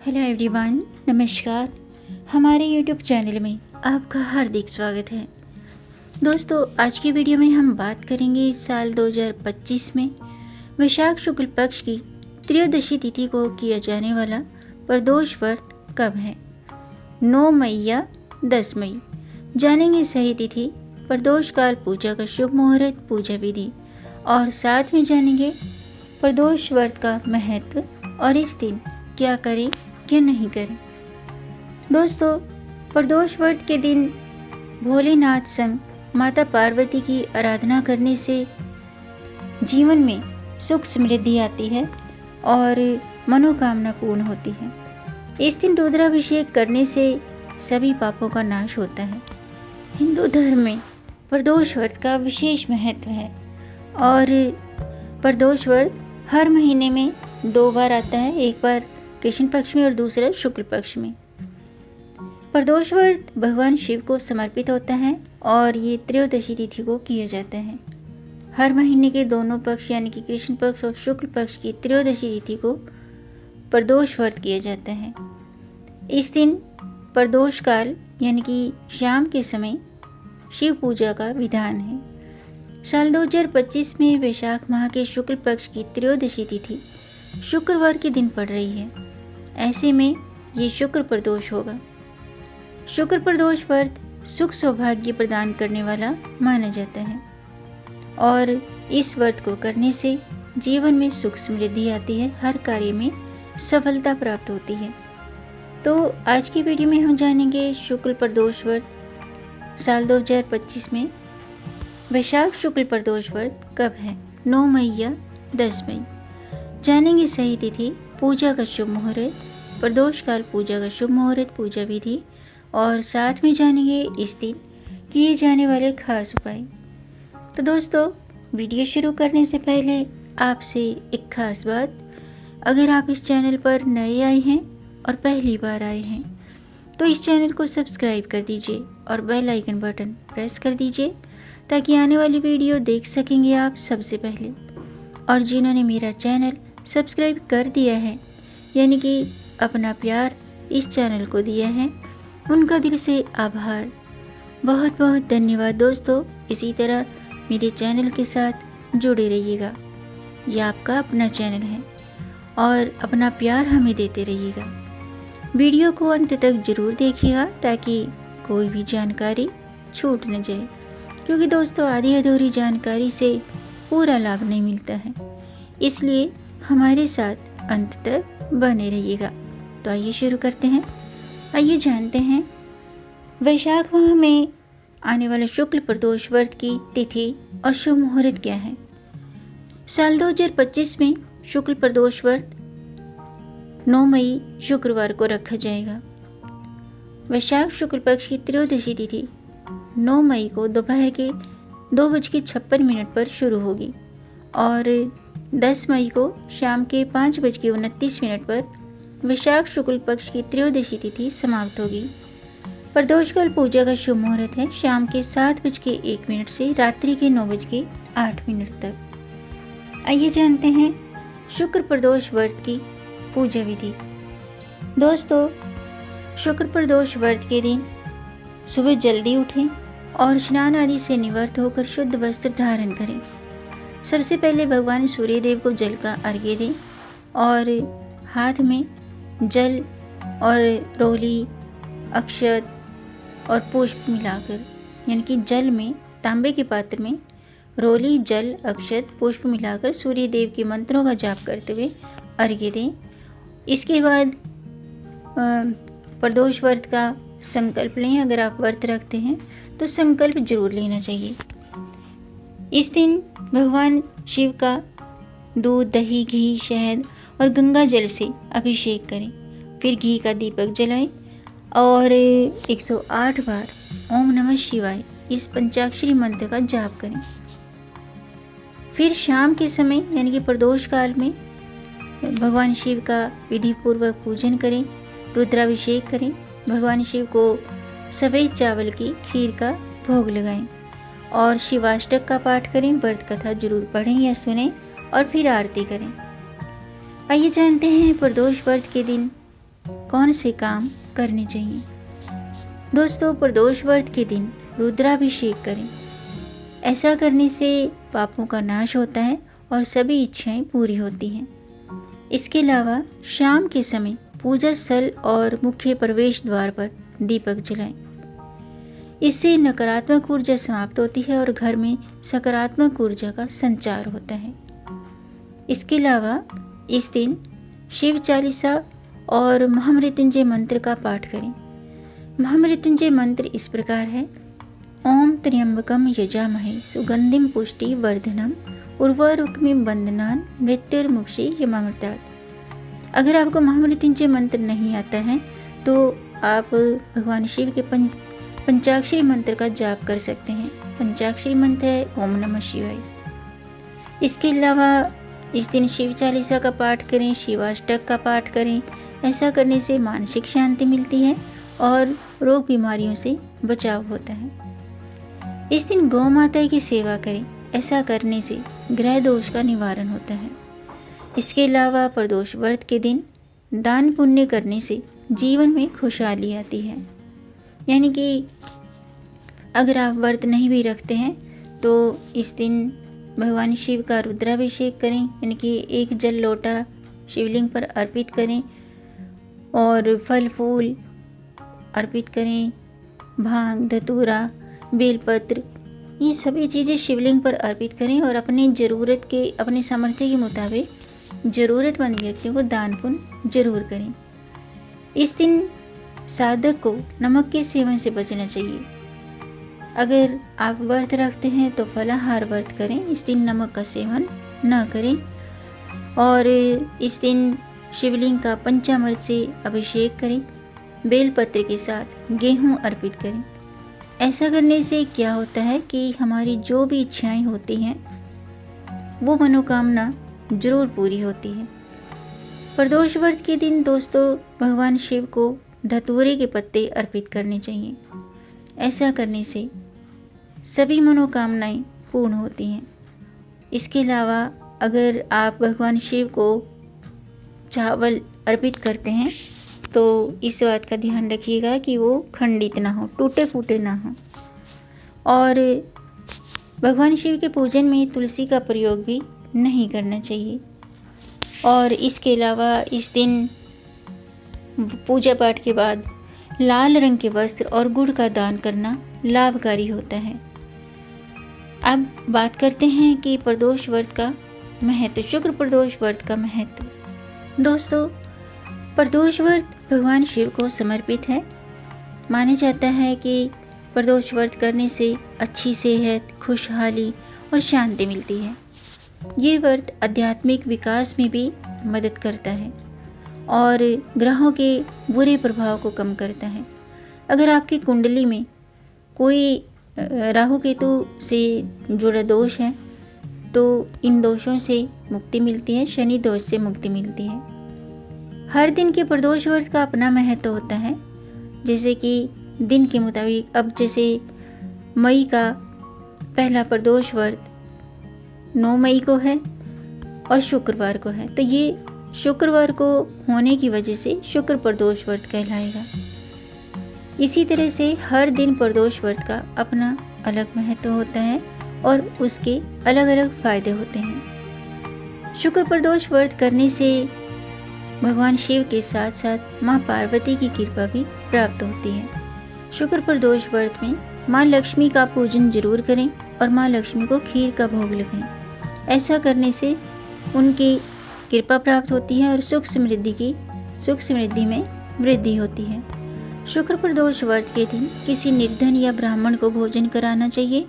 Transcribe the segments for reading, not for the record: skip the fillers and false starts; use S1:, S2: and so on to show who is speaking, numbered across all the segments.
S1: Hello everyone, नमस्कार। हमारे YouTube channel में आपका हार्दिक स्वागत है। दोस्तों, आज की वीडियो में हम बात करेंगे इस साल 2025 में वैशाख शुक्ल पक्ष की त्रयोदशी तिथि को किया जाने वाला प्रदोष व्रत कब है। 9 मई या 10 मई। जानेंगे सही तिथि, प्रदोष काल, पूजा का शुभ मुहूर्त, पूजा विधि और साथ में जानेंगे प्रदोष व्रत का महत्व और इस दिन क्या करें क्या नहीं करें। दोस्तों, प्रदोष व्रत के दिन भोलेनाथ संग माता पार्वती की आराधना करने से जीवन में सुख समृद्धि आती है और मनोकामना पूर्ण होती है। इस दिन रुद्राभिषेक करने से सभी पापों का नाश होता है। हिंदू धर्म में प्रदोष व्रत का विशेष महत्व है और प्रदोष व्रत हर महीने में 2 बार आता है, एक बार कृष्ण पक्ष में और दूसरा शुक्ल पक्ष में। प्रदोष व्रत भगवान शिव को समर्पित होता है और ये त्रयोदशी तिथि को किया जाता है। हर महीने के दोनों पक्ष यानी कि कृष्ण पक्ष और शुक्ल पक्ष की त्रयोदशी तिथि को प्रदोष व्रत किया जाता है। इस दिन प्रदोष काल यानी कि शाम के समय शिव पूजा का विधान है। साल 2025 में वैशाख माह के शुक्ल पक्ष की त्रयोदशी तिथि शुक्रवार के दिन पड़ रही है। ऐसे में ये शुक्र प्रदोष होगा। शुक्र प्रदोष व्रत सुख सौभाग्य प्रदान करने वाला माना जाता है और इस व्रत को करने से जीवन में सुख समृद्धि आती है, हर कार्य में सफलता प्राप्त होती है। तो आज की वीडियो में हम जानेंगे शुक्ल प्रदोष व्रत साल 2025 में वैशाख शुक्ल प्रदोष व्रत कब है, 9 मई या 10 मई। जानेंगे सही तिथि, पूजा का शुभ मुहूर्त, प्रदोष काल, पूजा का शुभ मुहूर्त, पूजा विधि और साथ में जानेंगे इस दिन किए जाने वाले खास उपाय। तो दोस्तों, वीडियो शुरू करने से पहले आपसे एक खास बात, अगर आप इस चैनल पर नए आए हैं और पहली बार आए हैं तो इस चैनल को सब्सक्राइब कर दीजिए और बेल आइकन बटन प्रेस कर दीजिए ताकि आने वाली वीडियो देख सकेंगे आप सबसे पहले। और जिन्होंने मेरा चैनल सब्सक्राइब कर दिया है यानी कि अपना प्यार इस चैनल को दिया है, उनका दिल से आभार, बहुत बहुत धन्यवाद। दोस्तों, इसी तरह मेरे चैनल के साथ जुड़े रहिएगा। यह आपका अपना चैनल है और अपना प्यार हमें देते रहिएगा। वीडियो को अंत तक जरूर देखिएगा ताकि कोई भी जानकारी छूट न जाए, क्योंकि दोस्तों आधी अधूरी जानकारी से पूरा लाभ नहीं मिलता है, इसलिए हमारे साथ अंत तक बने रहिएगा। तो आइए शुरू करते हैं। आइए जानते हैं वैशाख माह में आने वाले शुक्ल प्रदोष व्रत की तिथि और शुभ मुहूर्त क्या है। साल 2025 में शुक्ल प्रदोष व्रत 9 मई शुक्रवार को रखा जाएगा। वैशाख शुक्ल पक्ष की त्रयोदशी तिथि 9 मई को दोपहर के 2:56 पर शुरू होगी और 10 मई को शाम के 5:29 पर वैशाख शुक्ल पक्ष की त्रयोदशी तिथि समाप्त होगी। प्रदोष काल, पूजा का शुभ मुहूर्त है शाम के 7:01 से रात्रि के 9:08 तक। आइए जानते हैं शुक्र प्रदोष व्रत की पूजा विधि। दोस्तों, शुक्र प्रदोष व्रत के दिन सुबह जल्दी उठें और स्नान आदि से निवृत्त होकर शुद्ध वस्त्र धारण करें। सबसे पहले भगवान सूर्यदेव को जल का अर्घ्य दें और हाथ में जल और रोली, अक्षत और पुष्प मिलाकर, यानी कि जल में, तांबे के पात्र में रोली, जल, अक्षत, पुष्प मिलाकर सूर्यदेव के मंत्रों का जाप करते हुए अर्घ्य दें। इसके बाद प्रदोष व्रत का संकल्प लें। अगर आप व्रत रखते हैं तो संकल्प जरूर लेना चाहिए। इस दिन भगवान शिव का दूध, दही, घी, शहद और गंगा जल से अभिषेक करें। फिर घी का दीपक जलाएं और 108 बार ओम नमः शिवाय इस पंचाक्षरी मंत्र का जाप करें। फिर शाम के समय यानी कि प्रदोष काल में भगवान शिव का विधि पूर्वक पूजन करें, रुद्राभिषेक करें। भगवान शिव को सफ़ेद चावल की खीर का भोग लगाएं और शिवाष्टक का पाठ करें। व्रत कथा जरूर पढ़ें या सुनें और फिर आरती करें। आइए जानते हैं प्रदोष व्रत के दिन कौन से काम करने चाहिए। दोस्तों, प्रदोष व्रत के दिन रुद्राभिषेक करें। ऐसा करने से पापों का नाश होता है और सभी इच्छाएं पूरी होती हैं। इसके अलावा शाम के समय पूजा स्थल और मुख्य प्रवेश द्वार पर दीपक जलाएं। इससे नकारात्मक ऊर्जा समाप्त होती है और घर में सकारात्मक ऊर्जा का संचार होता है। इसके अलावा इस दिन शिव चालीसा और महामृत्युंजय मंत्र का पाठ करें। महामृत्युंजय मंत्र इस प्रकार है: ओम त्र्यंबकम यजामहे सुगंधिम पुष्टि वर्धनम उर्वारुकमिम बंधनान मृत्युर्मुक्षी यमामृतात्। अगर आपको महामृत्युंजय मंत्र नहीं आता है तो आप भगवान शिव के पंचाक्षरी मंत्र का जाप कर सकते हैं। पंचाक्षरी मंत्र है ओम नमः शिवाय। इसके अलावा इस दिन शिव चालीसा का पाठ करें, शिवाष्टक का पाठ करें। ऐसा करने से मानसिक शांति मिलती है और रोग बीमारियों से बचाव होता है। इस दिन गौ माता की सेवा करें। ऐसा करने से ग्रह दोष का निवारण होता है। इसके अलावा प्रदोष व्रत के दिन दान पुण्य करने से जीवन में खुशहाली आती है। यानी कि अगर आप व्रत नहीं भी रखते हैं तो इस दिन भगवान शिव का रुद्राभिषेक करें, यानी कि एक जल लोटा शिवलिंग पर अर्पित करें और फल फूल अर्पित करें। भांग, धतूरा, बेलपत्र, ये सभी चीज़ें शिवलिंग पर अर्पित करें और अपनी ज़रूरत के, अपने सामर्थ्य के मुताबिक ज़रूरतमंद व्यक्तियों को दान पुण्य जरूर करें। इस दिन साधक को नमक के सेवन से बचना चाहिए। अगर आप व्रत रखते हैं तो फलाहार व्रत करें। इस दिन नमक का सेवन न करें और इस दिन शिवलिंग का पंचामृत से अभिषेक करें। बेलपत्र के साथ गेहूं अर्पित करें। ऐसा करने से क्या होता है कि हमारी जो भी इच्छाएं होती हैं वो मनोकामना जरूर पूरी होती है। प्रदोष व्रत के दिन दोस्तों भगवान शिव को धतूरे के पत्ते अर्पित करने चाहिए। ऐसा करने से सभी मनोकामनाएं पूर्ण होती हैं। इसके अलावा अगर आप भगवान शिव को चावल अर्पित करते हैं तो इस बात का ध्यान रखिएगा कि वो खंडित ना हो, टूटे फूटे ना हो। और भगवान शिव के पूजन में तुलसी का प्रयोग भी नहीं करना चाहिए। और इसके अलावा इस दिन पूजा पाठ के बाद लाल रंग के वस्त्र और गुड़ का दान करना लाभकारी होता है। अब बात करते हैं कि प्रदोष व्रत का महत्व, शुक्र प्रदोष व्रत का महत्व। दोस्तों, प्रदोष व्रत भगवान शिव को समर्पित है। माना जाता है कि प्रदोष व्रत करने से अच्छी सेहत, खुशहाली और शांति मिलती है। ये व्रत आध्यात्मिक विकास में भी मदद करता है और ग्रहों के बुरे प्रभाव को कम करता है। अगर आपकी कुंडली में कोई राहु केतु से जुड़ा दोष है तो इन दोषों से मुक्ति मिलती है, शनि दोष से मुक्ति मिलती है। हर दिन के प्रदोष व्रत का अपना महत्व होता है। जैसे कि दिन के मुताबिक अब जैसे मई का पहला प्रदोष व्रत 9 मई को है और शुक्रवार को है, तो ये शुक्रवार को होने की वजह से शुक्र प्रदोष व्रत कहलाएगा। इसी तरह से हर दिन प्रदोष व्रत का अपना अलग महत्व होता है और उसके अलग अलग फायदे होते हैं। शुक्र प्रदोष व्रत करने से भगवान शिव के साथ साथ माँ पार्वती की कृपा भी प्राप्त होती है। शुक्र प्रदोष व्रत में माँ लक्ष्मी का पूजन जरूर करें और माँ लक्ष्मी को खीर का भोग लगाएं। ऐसा करने से उनकी कृपा प्राप्त होती है और सुख समृद्धि में वृद्धि होती है। शुक्र प्रदोष व्रत के दिन किसी निर्धन या ब्राह्मण को भोजन कराना चाहिए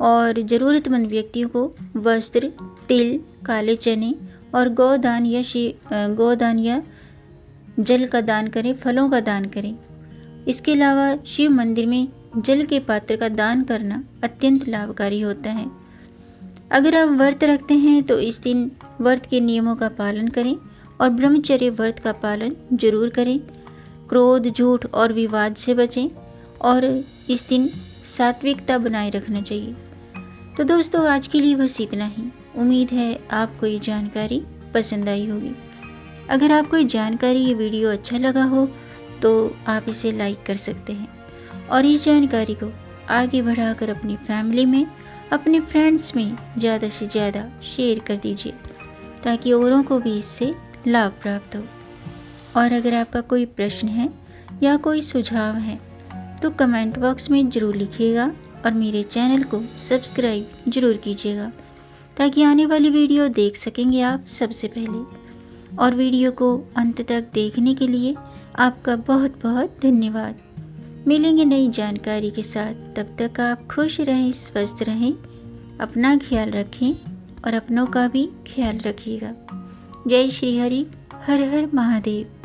S1: और ज़रूरतमंद व्यक्तियों को वस्त्र, तिल, काले चने और गोदान या जल का दान करें, फलों का दान करें। इसके अलावा शिव मंदिर में जल के पात्र का दान करना अत्यंत लाभकारी होता है। अगर आप व्रत रखते हैं तो इस दिन व्रत के नियमों का पालन करें और ब्रह्मचर्य व्रत का पालन जरूर करें। क्रोध, झूठ और विवाद से बचें और इस दिन सात्विकता बनाए रखना चाहिए। तो दोस्तों, आज के लिए बस इतना ही। उम्मीद है आपको ये जानकारी पसंद आई होगी। अगर आपको ये जानकारी, ये वीडियो अच्छा लगा हो तो आप इसे लाइक कर सकते हैं और इस जानकारी को आगे बढ़ाकर अपनी फैमिली में, अपने फ्रेंड्स में ज़्यादा से ज़्यादा शेयर कर दीजिए ताकि औरों को भी इससे लाभ प्राप्त हो। और अगर आपका कोई प्रश्न है या कोई सुझाव है तो कमेंट बॉक्स में ज़रूर लिखिएगा और मेरे चैनल को सब्सक्राइब ज़रूर कीजिएगा ताकि आने वाली वीडियो देख सकेंगे आप सबसे पहले। और वीडियो को अंत तक देखने के लिए आपका बहुत बहुत धन्यवाद। मिलेंगे नई जानकारी के साथ, तब तक आप खुश रहें, स्वस्थ रहें, अपना ख्याल रखें और अपनों का भी ख्याल रखिएगा। जय श्री हरि, हर हर महादेव।